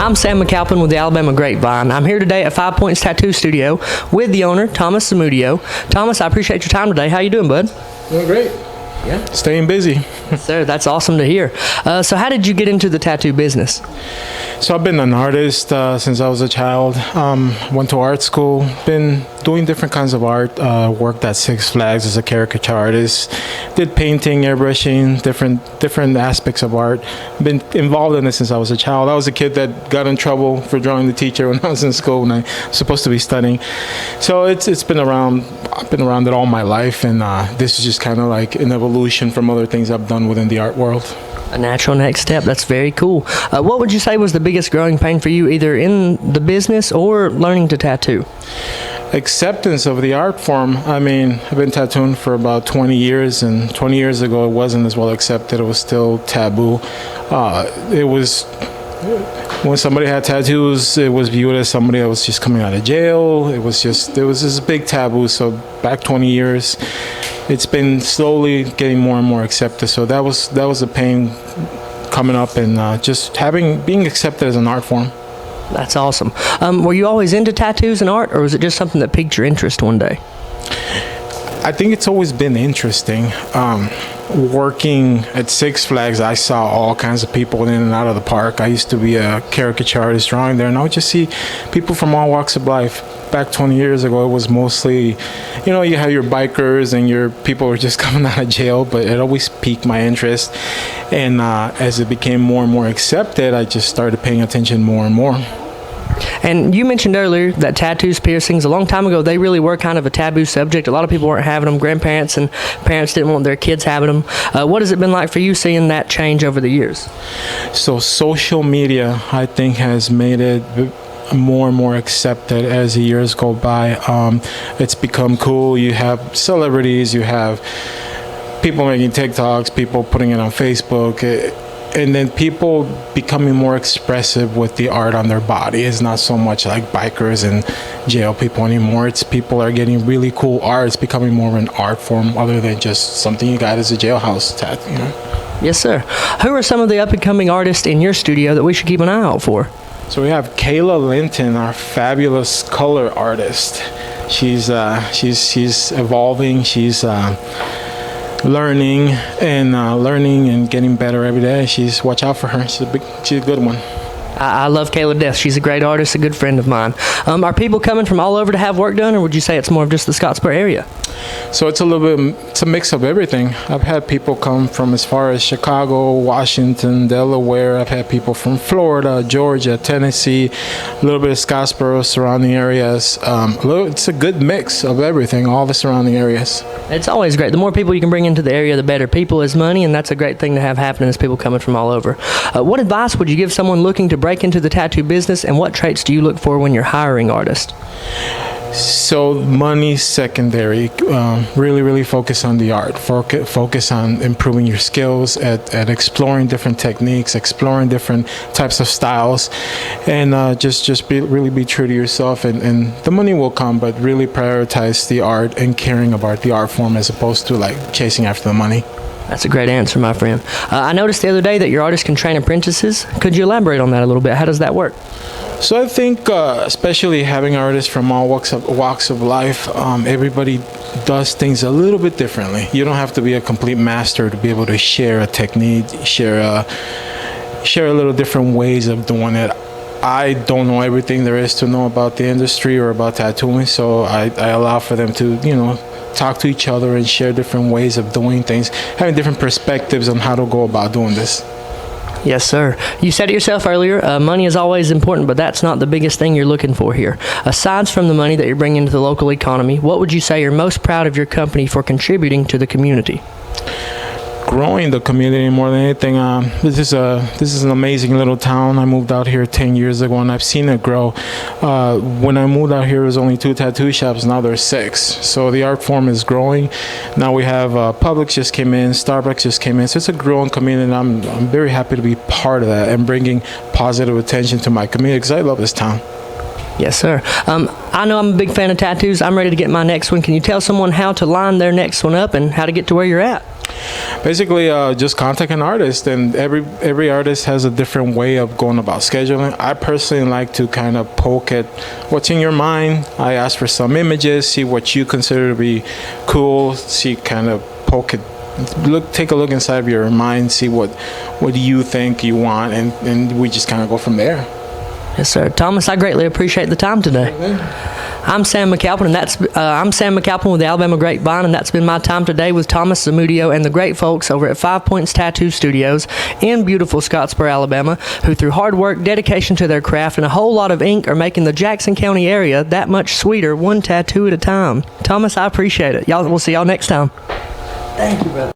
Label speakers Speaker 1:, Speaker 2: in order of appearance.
Speaker 1: I'm Sam McAlpin with the Alabama Grapevine. I'm here today at 5 Points Tattoo Studio with the owner, Tomas Zamudio. Thomas, I appreciate your time today. How you doing, bud?
Speaker 2: Doing great.
Speaker 1: Yeah.
Speaker 2: Staying busy.
Speaker 1: Sir, that's awesome to hear. So how did you get into the tattoo business?
Speaker 2: So I've been an artist since I was a child. Went to art school. Been doing different kinds of art. Worked at Six Flags as a caricature artist. Did painting, airbrushing, different aspects of art. Been involved in it since I was a child. I was a kid that got in trouble for drawing the teacher when I was in school when I was supposed to be studying. So it's been around. I've been around it all my life, and this is just kind of like an evolution from other things I've done within the art world.
Speaker 1: A natural next step. That's very cool. What would you say was the biggest growing pain for you, either in the business or learning to tattoo?
Speaker 2: Acceptance of the art form. I mean, I've been tattooing for about 20 years, and 20 years ago it wasn't as well accepted. It was still taboo. It was, when somebody had tattoos, it was viewed as somebody that was just coming out of jail. It was this big taboo. So back 20 years, it's been slowly getting more and more accepted. So that was a pain coming up, and just being accepted as an art form.
Speaker 1: That's awesome. Were you always into tattoos and art, or was it just something that piqued your interest one day?
Speaker 2: I think it's always been interesting. Working at Six Flags, I saw all kinds of people in and out of the park. I used to be a caricature artist drawing there, and I would just see people from all walks of life. Back 20 years ago, it was mostly, you have your bikers and your people were just coming out of jail, but it always piqued my interest. And as it became more and more accepted, I just started paying attention more and more.
Speaker 1: And you mentioned earlier that tattoos, piercings, a long time ago, they really were kind of a taboo subject. A lot of people weren't having them. Grandparents and parents didn't want their kids having them. What has it been like for you seeing that change over the years?
Speaker 2: So social media, I think, has made it more and more accepted as the years go by. It's become cool. You have celebrities, you have people making TikToks, people putting it on Facebook, and then people becoming more expressive with the art on their body. It's not so much like bikers and jail people anymore. It's people are getting really cool art. It's becoming more of an art form other than just something you got as a jailhouse tattoo.
Speaker 1: Yes, sir. Who are some of the up-and-coming artists in your studio that we should keep an eye out for?
Speaker 2: So we have Kayla Linton, our fabulous color artist. She's evolving. She's learning and getting better every day. Watch out for her. She's a good one.
Speaker 1: I love Kayla to death. She's a great artist, a good friend of mine. Are people coming from all over to have work done, or would you say it's more of just the Scottsboro area?
Speaker 2: So it's a mix of everything. I've had people come from as far as Chicago, Washington, Delaware. I've had people from Florida, Georgia, Tennessee, a little bit of Scottsboro, surrounding areas. It's a good mix of everything, all the surrounding areas.
Speaker 1: It's always great. The more people you can bring into the area, the better. People is money, and that's a great thing to have happening as people coming from all over. What advice would you give someone looking to break into the tattoo business, and what traits do you look for when you're hiring artists?
Speaker 2: So money's secondary. Really focus on the art. Focus on improving your skills at exploring different techniques, exploring different types of styles, and just be true to yourself, and the money will come, but really prioritize the art and caring about the art form as opposed to like chasing after the money.
Speaker 1: That's a great answer, my friend. I noticed the other day that your artists can train apprentices. Could you elaborate on that a little bit? How does that work?
Speaker 2: So I think especially having artists from all walks of life, everybody does things a little bit differently. You don't have to be a complete master to be able to share a technique, share a little different ways of doing it. I don't know everything there is to know about the industry or about tattooing, so I allow for them to, talk to each other and share different ways of doing things, having different perspectives on how to go about doing this.
Speaker 1: Yes, sir. You said it yourself earlier, money is always important, but that's not the biggest thing you're looking for here. Aside from the money that you're bringing into the local economy, what would you say you're most proud of your company for contributing to the community?
Speaker 2: Growing the community more than anything. This is an amazing little town. I moved out here 10 years ago, and I've seen it grow. When I moved out here, there was only 2 tattoo shops. Now there's 6. So the art form is growing. Now we have Publix just came in, Starbucks just came in. So it's a growing community, and I'm very happy to be part of that and bringing positive attention to my community because I love this town.
Speaker 1: Yes, sir. I know I'm a big fan of tattoos. I'm ready to get my next one. Can you tell someone how to line their next one up and how to get to where you're at?
Speaker 2: Basically, just contact an artist, and every artist has a different way of going about scheduling. I personally like to kind of poke at what's in your mind. I ask for some images, see what you consider to be cool, see kind of poke it. Take a look inside of your mind, see what do you think you want, and we just kind of go from there.
Speaker 1: Yes, sir. Thomas, I greatly appreciate the time today. I'm Sam McAlpin, and I'm Sam McAlpin with the Alabama Grapevine, and that's been my time today with Tomas Zamudio and the great folks over at 5 Points Tattoo Studios in beautiful Scottsboro, Alabama, who through hard work, dedication to their craft, and a whole lot of ink are making the Jackson County area that much sweeter, one tattoo at a time. Thomas, I appreciate it. We'll see y'all next time. Thank you, brother.